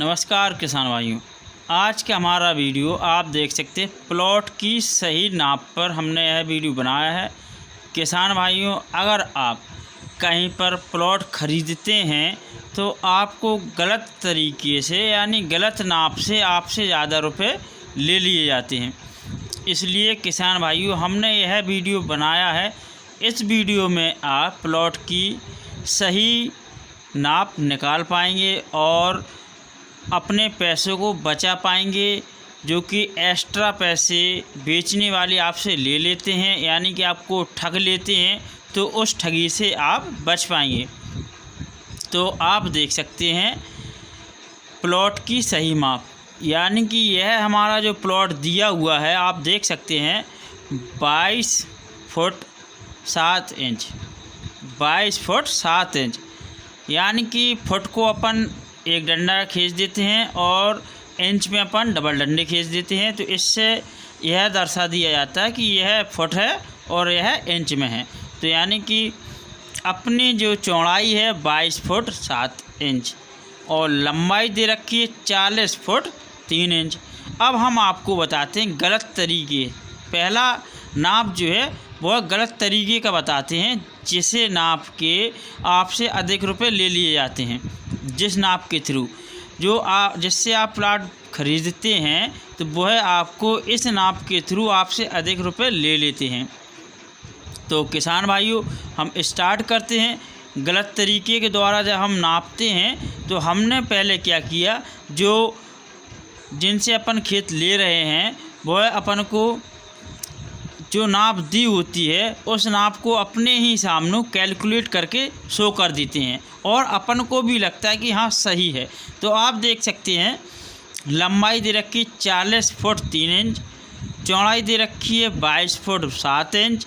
नमस्कार किसान भाइयों, आज का हमारा वीडियो आप देख सकते हैं प्लॉट की सही नाप पर हमने यह वीडियो बनाया है। किसान भाइयों, अगर आप कहीं पर प्लॉट ख़रीदते हैं तो आपको गलत तरीके से यानी गलत नाप से आपसे ज़्यादा रुपए ले लिए जाते हैं। इसलिए किसान भाइयों, हमने यह वीडियो बनाया है। इस वीडियो में आप प्लॉट की सही नाप निकाल पाएंगे और अपने पैसों को बचा पाएंगे, जो कि एक्स्ट्रा पैसे बेचने वाले आपसे ले लेते हैं, यानी कि आपको ठग लेते हैं, तो उस ठगी से आप बच पाएंगे। तो आप देख सकते हैं प्लॉट की सही माप, यानी कि यह हमारा जो प्लॉट दिया हुआ है आप देख सकते हैं 22 फुट 7 इंच, 22 फुट 7 इंच, यानी कि फुट को अपन एक डंडा खींच देते हैं और इंच में अपन डबल डंडे खींच देते हैं। तो इससे यह दर्शा दिया जाता है कि यह फुट है और यह इंच में है। तो यानी कि अपनी जो चौड़ाई है 22 फुट 7 इंच और लंबाई दे रखी है 40 फुट 3 इंच। अब हम आपको बताते हैं गलत तरीके। पहला नाप जो है वह गलत तरीके का बताते हैं, जिसे नाप के आपसे अधिक रुपए ले लिए जाते हैं। जिस नाप के थ्रू जिससे आप प्लॉट खरीदते हैं तो वह आपको इस नाप के थ्रू आपसे अधिक रुपए ले लेते हैं। तो किसान भाइयों, हम स्टार्ट करते हैं। गलत तरीके के द्वारा जब हम नापते हैं तो हमने पहले क्या किया, जो जिनसे अपन खेत ले रहे हैं वह अपन को जो नाप दी होती है उस नाप को अपने ही सामने कैलकुलेट करके शो कर देते हैं और अपन को भी लगता है कि हाँ सही है। तो आप देख सकते हैं लंबाई दे रखी 40 फुट 3 इंच, चौड़ाई दे रखी है 22 फुट 7 इंच।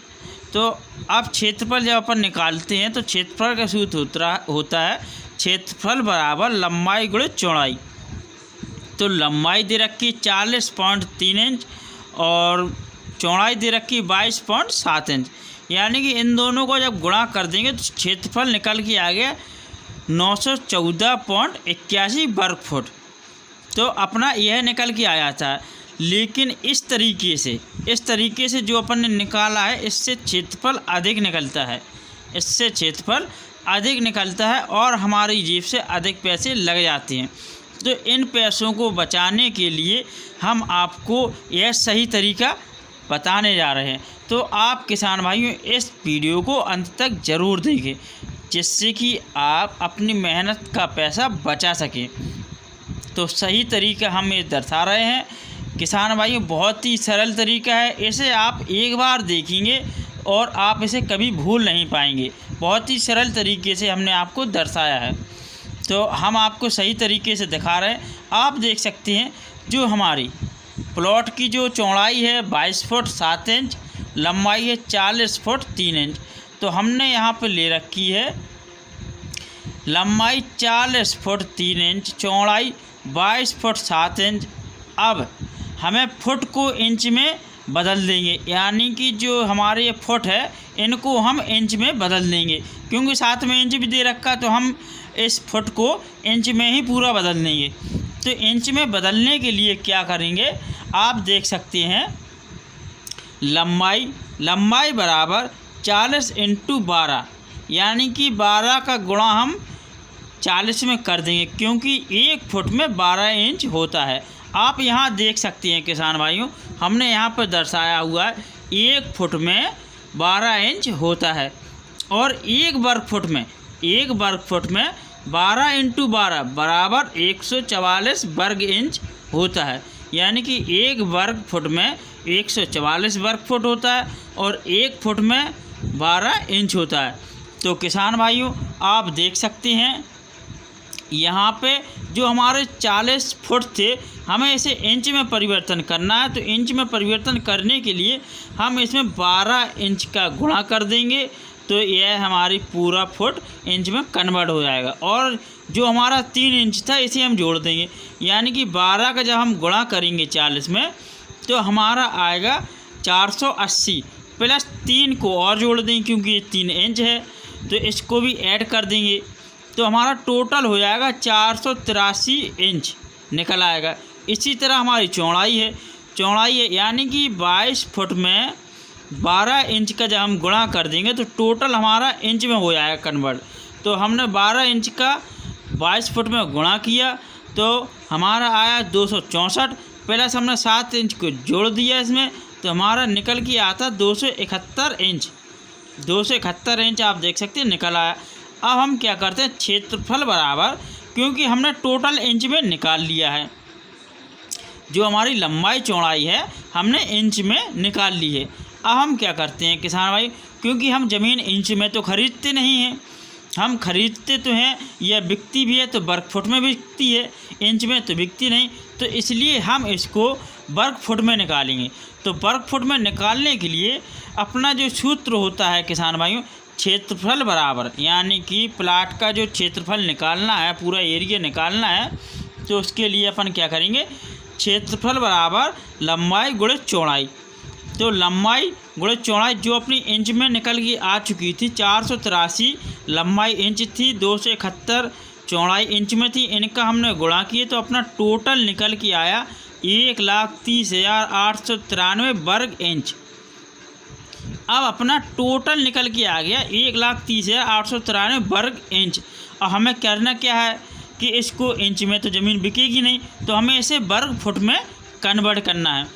तो अब क्षेत्रफल जब अपन निकालते हैं तो क्षेत्रफल का सूत्र होता है क्षेत्रफल बराबर लंबाई गुणे चौड़ाई। तो लंबाई दे रखी 40.3 इंच और चौड़ाई दे रखी 22.7 इंच, यानी कि इन दोनों को जब गुणा कर देंगे तो क्षेत्रफल निकल के आ गया 914.81 वर्ग फुट। तो अपना यह निकल के आया था। लेकिन इस तरीके से जो अपन ने निकाला है इससे क्षेत्रफल अधिक निकलता है, और हमारी जेब से अधिक पैसे लग जाते हैं। तो इन पैसों को बचाने के लिए हम आपको यह सही तरीका बताने जा रहे हैं। तो आप किसान भाइयों इस वीडियो को अंत तक ज़रूर देखें, जिससे कि आप अपनी मेहनत का पैसा बचा सकें। तो सही तरीका हम ये दर्शा रहे हैं किसान भाइयों, बहुत ही सरल तरीका है। इसे आप एक बार देखेंगे और आप इसे कभी भूल नहीं पाएंगे। बहुत ही सरल तरीके से हमने आपको दर्शाया है। तो हम आपको सही तरीके से दिखा रहे हैं। आप देख सकते हैं जो हमारी प्लॉट की जो चौड़ाई है 22 फुट 7 इंच, लंबाई है 40 फुट 3 इंच। तो हमने यहाँ पर ले रखी है लंबाई 40 फुट 3 इंच, चौड़ाई 22 फुट 7 इंच। अब हमें फुट को इंच में बदल देंगे, यानी कि जो हमारे ये फुट है इनको हम इंच में बदल देंगे, क्योंकि साथ में इंच भी दे रखा, तो हम इस फुट को इंच में ही पूरा बदल देंगे। तो इंच में बदलने के लिए क्या करेंगे, आप देख सकते हैं लंबाई बराबर 40 इंटू 12, यानी कि 12 का गुणा हम 40 में कर देंगे, क्योंकि एक फुट में 12 इंच होता है। आप यहाँ देख सकते हैं किसान भाइयों, हमने यहाँ पर दर्शाया हुआ है एक फुट में 12 इंच होता है, और एक वर्ग फुट में 12 इंटू 12 बराबर 144 वर्ग इंच होता है, यानी कि एक वर्ग फुट में 144 वर्ग फुट होता है और एक फुट में 12 इंच होता है। तो किसान भाइयों आप देख सकते हैं यहाँ पे जो हमारे 40 फुट थे, हमें इसे इंच में परिवर्तन करना है। तो इंच में परिवर्तन करने के लिए हम इसमें 12 इंच का गुणा कर देंगे, तो यह हमारी पूरा फुट इंच में कन्वर्ट हो जाएगा। और जो हमारा 3 इंच था इसे हम जोड़ देंगे, यानी कि 12 का जब हम गुणा करेंगे 40 में तो हमारा आएगा 480 प्लस 3 को और जोड़ देंगे, क्योंकि ये 3 इंच है तो इसको भी ऐड कर देंगे। तो हमारा टोटल हो जाएगा 483 इंच निकल आएगा। इसी तरह हमारी चौड़ाई है यानी कि 22 फुट में 12 इंच का जब हम गुणा कर देंगे तो टोटल हमारा इंच में हो जाएगा कन्वर्ट। तो हमने 12 इंच का 22 फुट में गुणा किया तो हमारा आया 264, प्लस हमने 7 इंच को जोड़ दिया इसमें, तो हमारा निकल के आता 271 इंच। 271 इंच आप देख सकते हैं निकल आया। अब हम क्या करते हैं, क्षेत्रफल बराबर, क्योंकि हमने टोटल इंच में निकाल लिया है, जो हमारी लंबाई चौड़ाई है हमने इंच में निकाल ली है। अब हम क्या करते हैं किसान भाई, क्योंकि हम ज़मीन इंच में तो ख़रीदते नहीं हैं, हम खरीदते तो हैं, यह बिकती भी है तो वर्ग फुट में बिकती है, इंच में तो बिकती नहीं, तो इसलिए हम इसको वर्ग फुट में निकालेंगे। तो वर्ग फुट में निकालने के लिए अपना जो सूत्र होता है किसान भाइयों, क्षेत्रफल बराबर, यानी कि प्लाट का जो क्षेत्रफल निकालना है, पूरा एरिया निकालना है, तो उसके लिए अपन क्या करेंगे, क्षेत्रफल बराबर लंबाई गुणे चौड़ाई। तो लंबाई गुणे चौड़ाई जो अपनी इंच में निकल के आ चुकी थी, 483 लंबाई इंच थी, 271 चौड़ाई इंच में थी, इनका हमने गुणा किए तो अपना टोटल निकल के आया 1,30,893 वर्ग इंच। अब अपना टोटल निकल के आ गया 1,30,893 वर्ग इंच। अब हमें करना क्या है कि इसको इंच में तो ज़मीन बिकेगी नहीं, तो हमें इसे वर्ग फुट में कन्वर्ट करना है।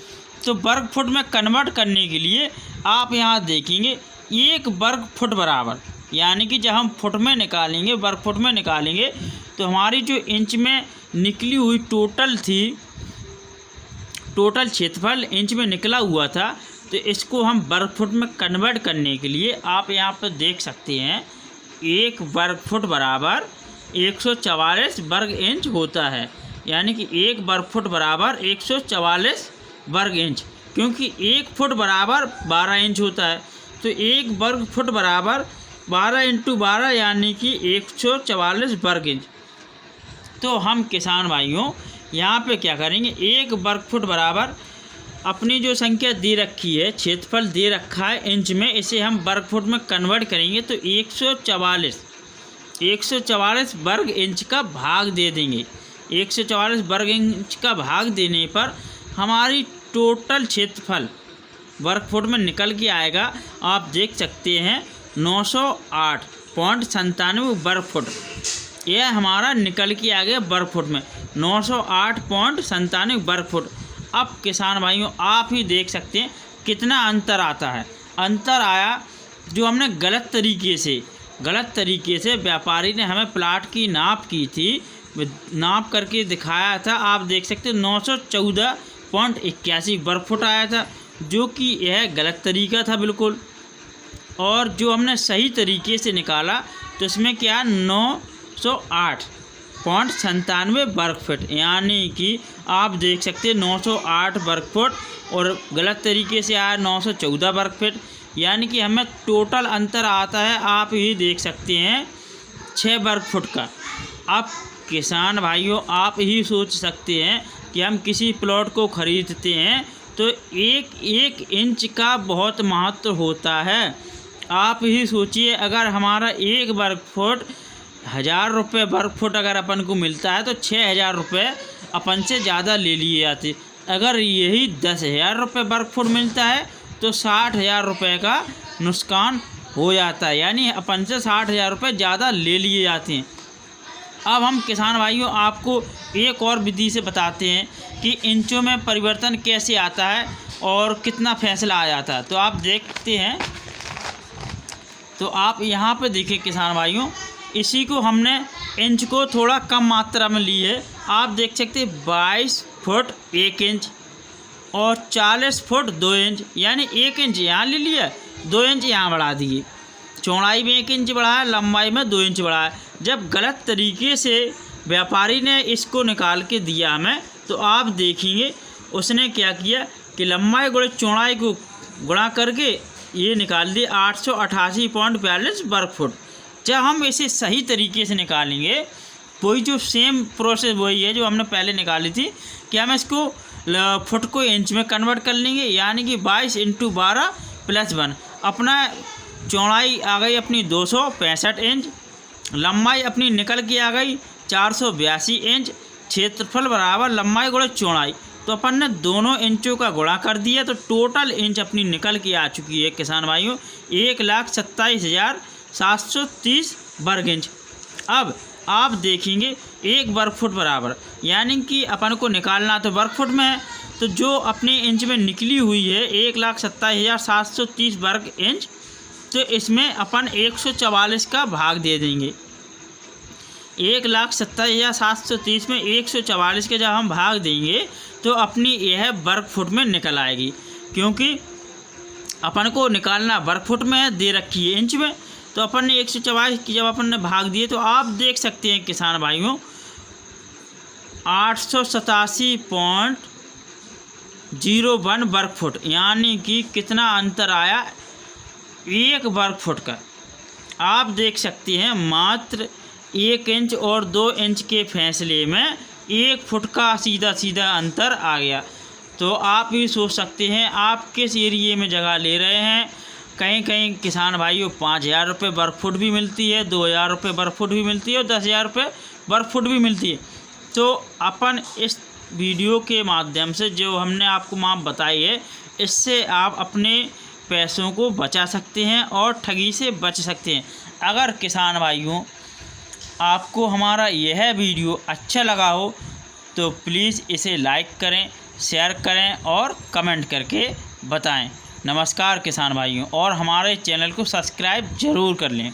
तो वर्ग फुट में कन्वर्ट करने के लिए आप यहाँ देखेंगे 1 वर्ग फुट बराबर, यानी कि जब हम फुट में निकालेंगे, वर्ग फुट में निकालेंगे, तो हमारी जो इंच में निकली हुई टोटल थी, टोटल क्षेत्रफल इंच में निकला हुआ था, तो इसको हम वर्ग फुट में कन्वर्ट करने के लिए आप यहाँ पर देख सकते हैं 1 वर्ग फुट बराबर 144 वर्ग इंच होता है, यानी कि 1 वर्ग फुट बराबर 144 वर्ग इंच, क्योंकि 1 फुट बराबर 12 इंच होता है, तो 1 वर्ग फुट बराबर 12 × 12 यानी कि 144 वर्ग इंच। तो हम किसान भाइयों यहाँ पे क्या करेंगे, 1 वर्ग फुट बराबर अपनी जो संख्या दे रखी है, क्षेत्रफल दे रखा है इंच में, इसे हम वर्ग फुट में कन्वर्ट करेंगे तो 144 वर्ग इंच का भाग दे देंगे। 144 वर्ग इंच का भाग देने पर हमारी टोटल क्षेत्रफल वर्ग फुट में निकल के आएगा, आप देख सकते हैं 908.97 वर्ग फुट। यह हमारा निकल के आ गया वर्ग फुट में 908.97 वर्ग फुट। अब किसान भाइयों आप ही देख सकते हैं कितना अंतर आता है। अंतर आया जो हमने गलत तरीके से व्यापारी ने हमें प्लाट की नाप की थी, नाप करके दिखाया था, आप देख सकते हैं 914.81 वर्ग फुट आया था, जो कि यह गलत तरीका था बिल्कुल। और जो हमने सही तरीके से निकाला तो इसमें क्या 908.97 वर्ग फुट, यानी कि आप देख सकते हैं 908 वर्ग फुट, और गलत तरीके से आया 914 वर्ग फुट, यानी कि हमें टोटल अंतर आता है, आप ही देख सकते हैं 6 वर्ग फुट का। अब किसान भाइयों आप ही सोच सकते हैं कि हम किसी प्लॉट को ख़रीदते हैं तो एक इंच का बहुत महत्व होता है। आप ही सोचिए, अगर हमारा 1 वर्ग फुट 1000 रुपये वर्ग फुट अगर अपन को मिलता है तो 6000 रुपये अपन से ज़्यादा ले लिए जाते। अगर यही 10,000 रुपये वर्ग फुट मिलता है तो 60,000 रुपये का नुकसान हो जाता है, यानी अपन से 60,000 रुपये ज़्यादा ले लिए जाते हैं। अब हम किसान भाइयों आपको एक और विधि से बताते हैं कि इंचों में परिवर्तन कैसे आता है और कितना फैसला आ जाता है। तो आप देखते हैं, तो आप यहाँ पे देखिए किसान भाइयों, इसी को हमने इंच को थोड़ा कम मात्रा में ली है। आप देख सकते हैं 22 फुट 1 इंच और 40 फुट 2 इंच, यानी 1 इंच यहाँ ले लिया, 2 इंच यहाँ बढ़ा दिए। चौड़ाई में 1 इंच बढ़ाया, लंबाई में 2 इंच बढ़ाया। जब गलत तरीके से व्यापारी ने इसको निकाल के दिया हमें, तो आप देखेंगे उसने क्या किया कि लंबाई गुणे चौड़ाई को गुणा करके ये निकाल दिए 888.42 वर्ग फुट। जब हम इसे सही तरीके से निकालेंगे, वही जो सेम प्रोसेस वही है जो हमने पहले निकाली थी, कि हम इसको फुट को इंच में कन्वर्ट कर लेंगे, यानी कि 22 × 12 + 1। अपना चौड़ाई आ गई अपनी 265 इंच लंबाई अपनी निकल के आ गई 482 इंच। क्षेत्रफल बराबर लंबाई गुणे चौड़ाई, तो अपन ने दोनों इंचों का गुणा कर दिया तो टोटल इंच अपनी निकल के आ चुकी है किसान भाइयों 1,27,730 वर्ग इंच। अब आप देखेंगे 1 वर्ग फुट बराबर, यानी कि अपन को निकालना तो वर्ग फुट में है, तो जो अपने इंच में निकली हुई है 1,27,730 वर्ग इंच, तो इसमें अपन 144 का भाग दे देंगे। 1,27,730 में 144 के जब हम भाग देंगे तो अपनी यह वर्ग फुट में निकल आएगी, क्योंकि अपन को निकालना वर्ग फुट में दे रखी है इंच में, तो अपन ने 144 की जब अपन ने भाग दिए तो आप देख सकते हैं किसान भाइयों 887.01 वर्ग फुट, यानी कि कितना अंतर आया 1 वर्ग फुट का। आप देख सकते हैं मात्र 1 इंच और 2 इंच के फैसले में 1 फुट का सीधा सीधा अंतर आ गया। तो आप भी सोच सकते हैं आप किस एरिए में जगह ले रहे हैं। कहीं कहीं किसान भाइयों 5,000 रुपये वर्ग फुट भी मिलती है, 2,000 रुपये वर्ग फुट भी मिलती है और 10,000 रुपये वर्ग फुट भी मिलती है। तो अपन इस वीडियो के माध्यम से जो हमने आपको माप बताई है, इससे आप अपने पैसों को बचा सकते हैं और ठगी से बच सकते हैं। अगर किसान भाइयों आपको हमारा यह वीडियो अच्छा लगा हो तो प्लीज़ इसे लाइक करें, शेयर करें और कमेंट करके बताएं। नमस्कार किसान भाइयों, और हमारे चैनल को सब्सक्राइब ज़रूर कर लें।